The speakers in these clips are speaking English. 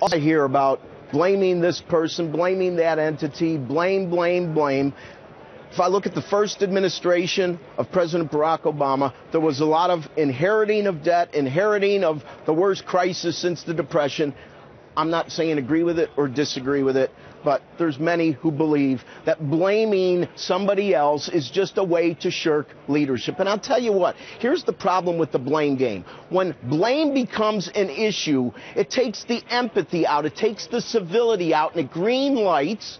I hear about blaming this person, blaming that entity, blame. If I look at the first administration of President Barack Obama, there was a lot of inheriting of debt, inheriting of the worst crisis since the Depression. I'm not saying agree with it or disagree with it, but there's many who believe that blaming somebody else is just a way to shirk leadership. And I'll tell you what, here's the problem with the blame game. When blame becomes an issue, it takes the empathy out, it takes the civility out, and it green lights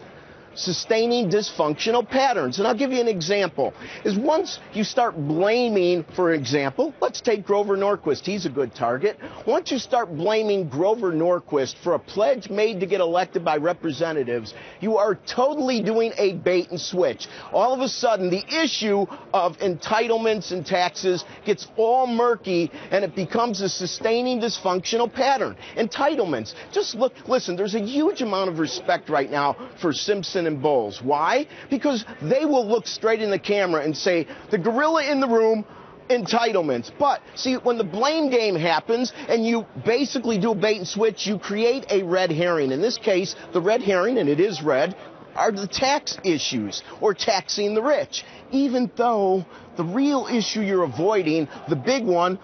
sustaining dysfunctional patterns. And I'll give you an example. Is once you start blaming, for example, let's take Grover Norquist. He's a good target. Once you start blaming Grover Norquist for a pledge made to get elected by representatives, you are totally doing a bait and switch. All of a sudden, the issue of entitlements and taxes gets all murky, and it becomes a sustaining dysfunctional pattern. Entitlements. Just look, listen, there's a huge amount of respect right now for Simpson and Bowles. Why? Because they will look straight in the camera and say, the gorilla in the room, entitlements. But see, when the blame game happens and you basically do a bait and switch, you create a red herring. In this case, the red herring, and it is red, are the tax issues or taxing the rich. Even though the real issue you're avoiding, the big one,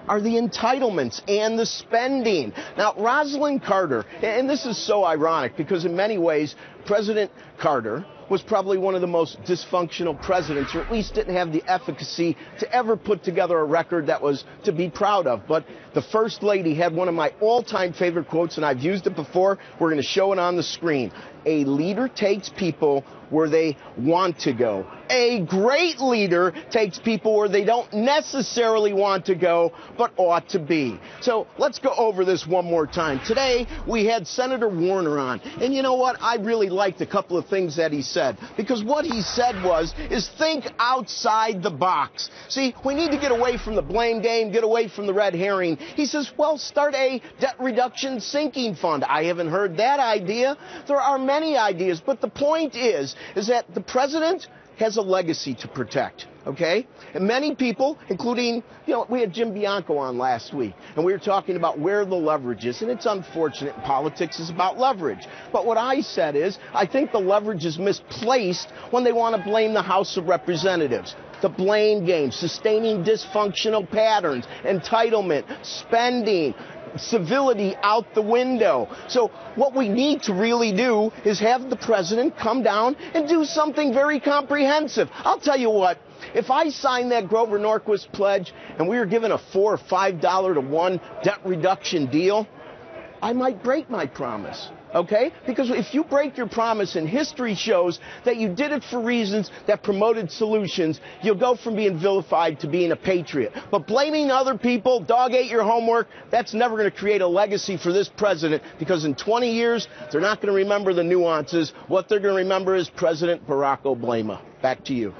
are the entitlements and the spending. Now, Rosalind Carter, and this is so ironic because in many ways, President Carter was probably one of the most dysfunctional presidents, or at least didn't have the efficacy to ever put together a record that was to be proud of. But the First Lady had one of my all-time favorite quotes, and I've used it before. We're going to show it on the screen. A leader takes people where they want to go. A great leader takes people where they don't necessarily want to go, but ought to be. So let's go over this one more time. Today, we had Senator Warner on. And you know what? I really liked a couple of things that he said. Because what he said is think outside the box. See, we need to get away from the blame game, get away from the red herring. He says, well, start a debt reduction sinking fund. I haven't heard that idea. There are many ideas, but the point is that the president has a legacy to protect, okay? And many people, including, we had Jim Bianco on last week, and we were talking about where the leverage is, and it's unfortunate politics is about leverage. But what I said is, I think the leverage is misplaced when they want to blame the House of Representatives. The blame game, sustaining dysfunctional patterns, entitlement, spending, civility out the window. So what we need to really do is have the president come down and do something very comprehensive. I'll tell you what, if I signed that Grover Norquist pledge and we were given a $4 or $5 to 1 debt reduction deal, I might break my promise. Okay? Because if you break your promise and history shows that you did it for reasons that promoted solutions, you'll go from being vilified to being a patriot. But blaming other people, dog ate your homework, that's never going to create a legacy for this president, because in 20 years, they're not going to remember the nuances. What they're going to remember is President Barack Obama. Back to you.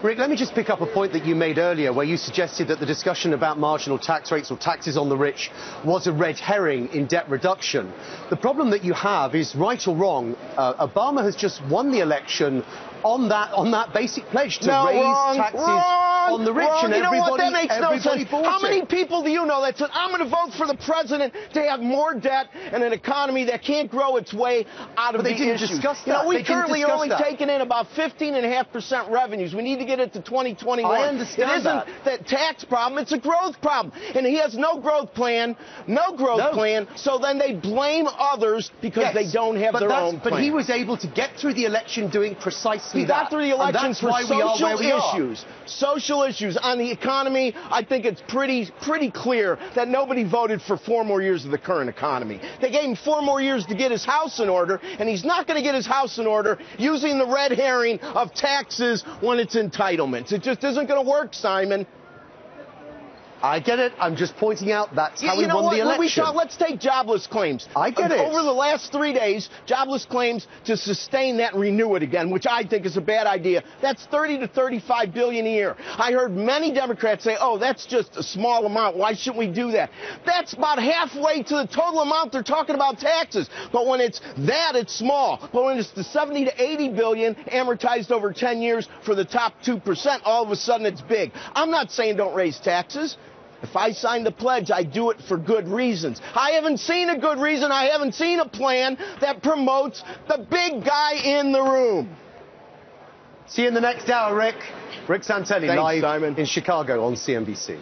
Rick, let me just pick up a point that you made earlier where you suggested that the discussion about marginal tax rates or taxes on the rich was a red herring in debt reduction. The problem that you have is, right or wrong, Obama has just won the election on that basic pledge to raise taxes on the rich, and you know what? That makes no sense. How many it. people do you know that said, I'm going to vote for the president to have more debt and an economy that can't grow its way out of the issue? But they didn't discuss that. We currently are only taking in about 15.5% revenues. We need to get it to 2021. I understand it isn't that tax problem, it's a growth problem. And he has no growth plan, plan, so then they blame others because they don't have their own plan. But he was able to get through the election doing precisely that. He got through the election for social issues. Social issues. On the economy, I think it's pretty clear that nobody voted for 4 more years of the current economy. They gave him 4 more years to get his house in order, and he's not going to get his house in order using the red herring of taxes when it's entitlements. It just isn't going to work, Simon. I get it. I'm just pointing out that's how he won the election. Let's take jobless claims. I get it. Over the last 3 days, jobless claims to sustain that and renew it again, which I think is a bad idea. That's $30 to $35 billion a year. I heard many Democrats say, oh, that's just a small amount. Why shouldn't we do that? That's about halfway to the total amount they're talking about taxes. But when it's that, it's small. But when it's the 70 to 80 billion amortized over 10 years for the top 2%, all of a sudden it's big. I'm not saying don't raise taxes. If I sign the pledge, I do it for good reasons. I haven't seen a good reason. I haven't seen a plan that promotes the big guy in the room. See you in the next hour, Rick. Rick Santelli, Thanks, live Simon. in Chicago on CNBC.